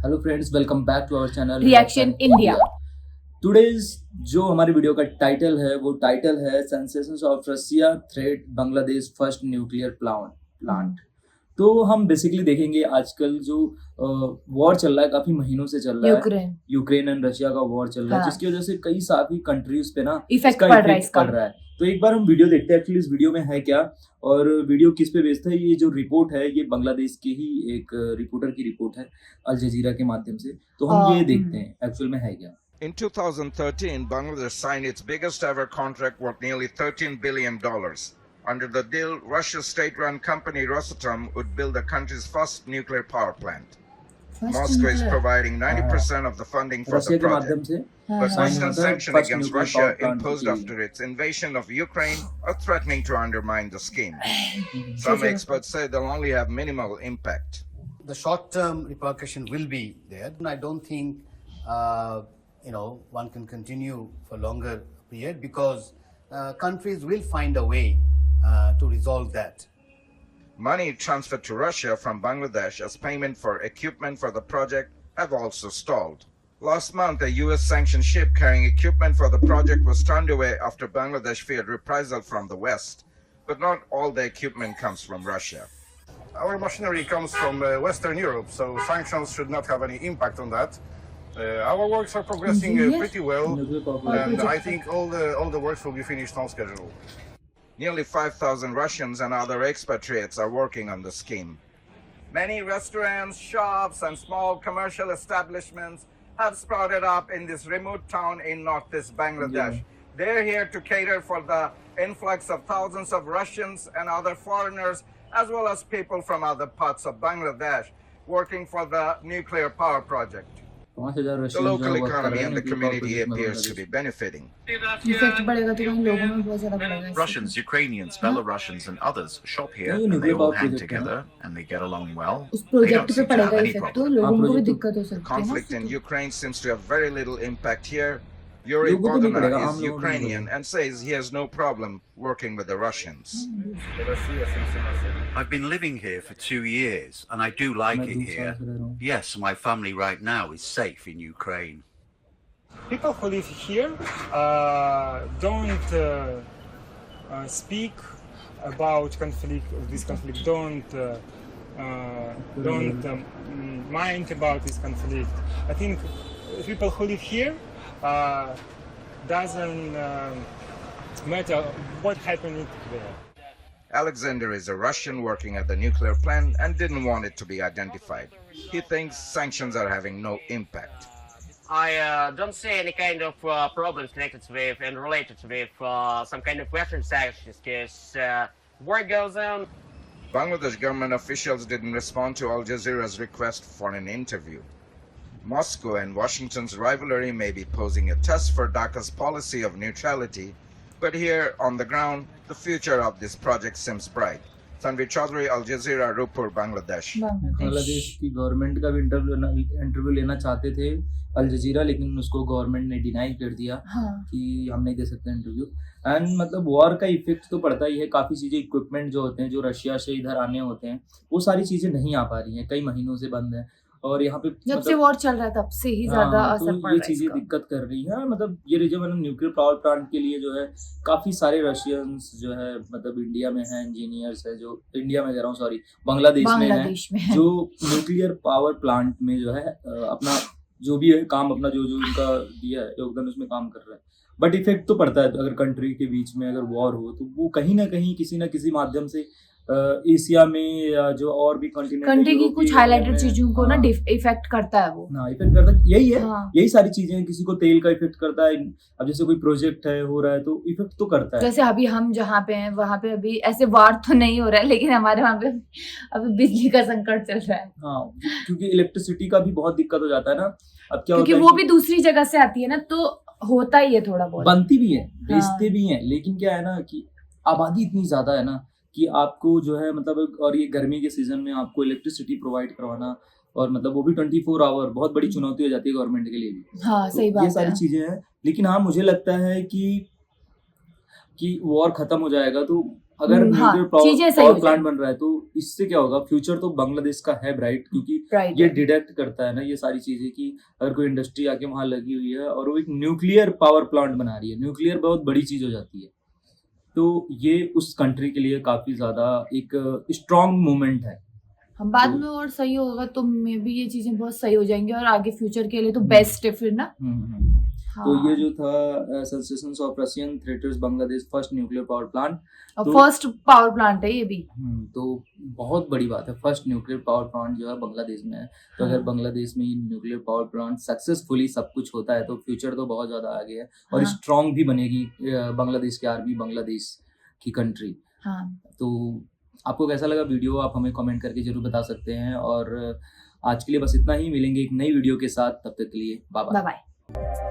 Hello friends, welcome back to our channel reaction India. Today's जो हमारी video का title है वो टाइटल है sensations of Russia threat Bangladesh first nuclear plant. तो हम बेसिकली देखेंगे आजकल जो वॉर चल रहा है, काफी महीनों से चल रहा है, यूक्रेन एंड रशिया का वॉर चल रहा है, जिसकी वजह से कई सारी कंट्रीज पे ना इफेक्ट पड़ रहा है। तो एक बार हम वीडियो देखते हैं एक्चुअली इस वीडियो में है क्या और वीडियो किस पे बेस्ड है। ये जो रिपोर्ट है ये बांग्लादेश के ही एक रिपोर्टर की रिपोर्ट है अल जजीरा के माध्यम से। तो हम ये देखते हैं एक्चुअल में है क्या। In 2013, Bangladesh signed its biggest ever contract worth nearly $13 billion. Under the deal, Russia's state-run company Rosatom would build the country's first nuclear power plant. Moscow is providing 90% of the funding for the project. But recent sanctions against Russia imposed after its invasion of Ukraine are threatening to undermine the scheme. Some experts say they'll only have minimal impact. The short-term repercussion will be there. I don't think one can continue for longer period because countries will find a way to resolve that. Money transferred to Russia from Bangladesh as payment for equipment for the project have also stalled. Last month, a U.S. sanctioned ship carrying equipment for the project was turned away after Bangladesh feared reprisal from the West. But not all the equipment comes from Russia. Our machinery comes from Western Europe, so sanctions should not have any impact on that. Our works are progressing pretty well, and I think all the works will be finished on schedule. Nearly 5,000 Russians and other expatriates are working on the scheme. Many restaurants, shops, and small commercial establishments have sprouted up in this remote town in northeast Bangladesh. They're here to cater for the influx of thousands of Russians and other foreigners, as well as people from other parts of Bangladesh, working for the nuclear power project. The local economy and the community appears to be benefiting. Russians, Ukrainians, Belarusians and others shop here and they all hang together and they get along well. They don't seem to have any problem. The conflict in Ukraine seems to have very little impact here. Yuri Bogdanov is Ukrainian and says he has no problem working with the Russians. I've been living here for 2 years and I do like it here. Yes, my family right now is safe in Ukraine. People who live here don't speak about this conflict, don't mind about this conflict. I think people who live here doesn't matter what happened there. Alexander is a Russian working at the nuclear plant and didn't want it to be identified. He thinks sanctions are having no impact. I don't see any kind of problems connected with and related with some kind of Western sanctions because war goes on. Bangladesh government officials didn't respond to Al Jazeera's request for an interview. Moscow and Washington's rivalry may be posing a test for Dhaka's policy of neutrality, but here on the ground, the future of this project seems bright. Tanvir Chaudhary, Al Jazeera, Rupur, Bangladesh. Bangladesh की government का भी interview लेना चाहते थे अल जजीरा, लेकिन उसको government ने deny कर दिया कि हम नहीं दे सकते इंटरव्यू। एंड मतलब वॉर का इफेक्ट तो पड़ता ही है, काफी चीजें इक्विपमेंट जो होते हैं जो रशिया से इधर आने होते हैं वो सारी चीजें नहीं आ पा रही हैं, कई महीनों से बंद है। और यहाँ पे जब से वॉर चल रहा है तब से ही ज्यादा असर पड़ रहा है। ये चीजें दिक्कत कर रही है। मतलब ये रीजन न्यूक्लियर पावर प्लांट के लिए जो है काफी सारे रशियंस जो है मतलब इंडिया में है, इंजीनियर्स है जो इंडिया में कह रहा हूँ सॉरी बांग्लादेश में है जो न्यूक्लियर पावर प्लांट में जो है अपना जो भी है काम अपना जो उनका दिया है योगदान उसमें काम कर रहा है। बट इफेक्ट तो पड़ता है अगर कंट्री के बीच में अगर वॉर हो तो वो कहीं ना कहीं किसी ना किसी माध्यम से एशिया में या जो और भी कंट्री की कुछ हाईलाइटेड चीजों को ना इफेक्ट करता है वो। हाँ इफेक्ट करता है, यही है। यही सारी चीजें, किसी को तेल का इफेक्ट करता है। अब जैसे कोई प्रोजेक्ट है हो रहा है तो इफेक्ट तो करता है। जैसे अभी हम जहाँ पे हैं वहाँ पे अभी ऐसे वार तो नहीं हो रहा है, लेकिन हमारे वहाँ पे अभी बिजली का संकट चल रहा है। हाँ क्योंकि इलेक्ट्रिसिटी का भी बहुत दिक्कत हो जाता है ना। अब क्या क्योंकि वो भी दूसरी जगह से आती है ना, तो होता ही है थोड़ा बहुत, बनती भी है बेचते भी है, लेकिन क्या है ना कि आबादी इतनी ज्यादा है ना कि आपको जो है मतलब और ये गर्मी के सीजन में आपको इलेक्ट्रिसिटी प्रोवाइड करवाना और मतलब वो भी 24 आवर बहुत बड़ी चुनौती हो जाती है गवर्नमेंट के लिए भी। हाँ सही बात है, ये सारी चीजें हैं। लेकिन हाँ मुझे लगता है कि वॉर खत्म हो जाएगा तो अगर हाँ, न्यूक्लियर चीजें सही पावर हो प्लांट जाएं। बन रहा है तो इससे क्या होगा, फ्यूचर तो बांग्लादेश का है ब्राइट, क्योंकि Right, ये right. डिटेक्ट करता है ना ये सारी चीजें कि अगर कोई इंडस्ट्री आके वहां लगी हुई है और वो एक न्यूक्लियर पावर प्लांट बना रही है, न्यूक्लियर बहुत बड़ी चीज हो जाती है, तो ये उस कंट्री के लिए काफी ज्यादा एक स्ट्रॉन्ग मूवमेंट है। हम बाद तो में और सही होगा तो मे बी ये चीजें बहुत सही हो जाएंगी और आगे फ्यूचर के लिए तो हम्म, बेस्ट है फिर ना। तो ये हाँ, जो था ससेशंस ऑफ रशियन थ्रेटर्स Bangladesh first nuclear power plant, और तो फर्स्ट पावर प्लांट है ये भी। तो बहुत बड़ी बात है, फर्स्ट न्यूक्लियर पावर प्लांट जो है बांग्लादेश में है। तो अगर हाँ, बांग्लादेश में ये न्यूक्लियर पावर प्लांट सक्सेसफुली सब कुछ होता है तो फ्यूचर तो बहुत ज्यादा आगे है और हाँ, स्ट्रांग भी बनेगी बांग्लादेश की आर्मी, बांग्लादेश की कंट्री। हाँ। तो आपको कैसा लगा वीडियो, आप हमें कमेंट करके जरूर बता सकते हैं। और आज के लिए बस इतना ही, मिलेंगे एक नई वीडियो के साथ, तब तक के लिए बाय बाय। Bye bye.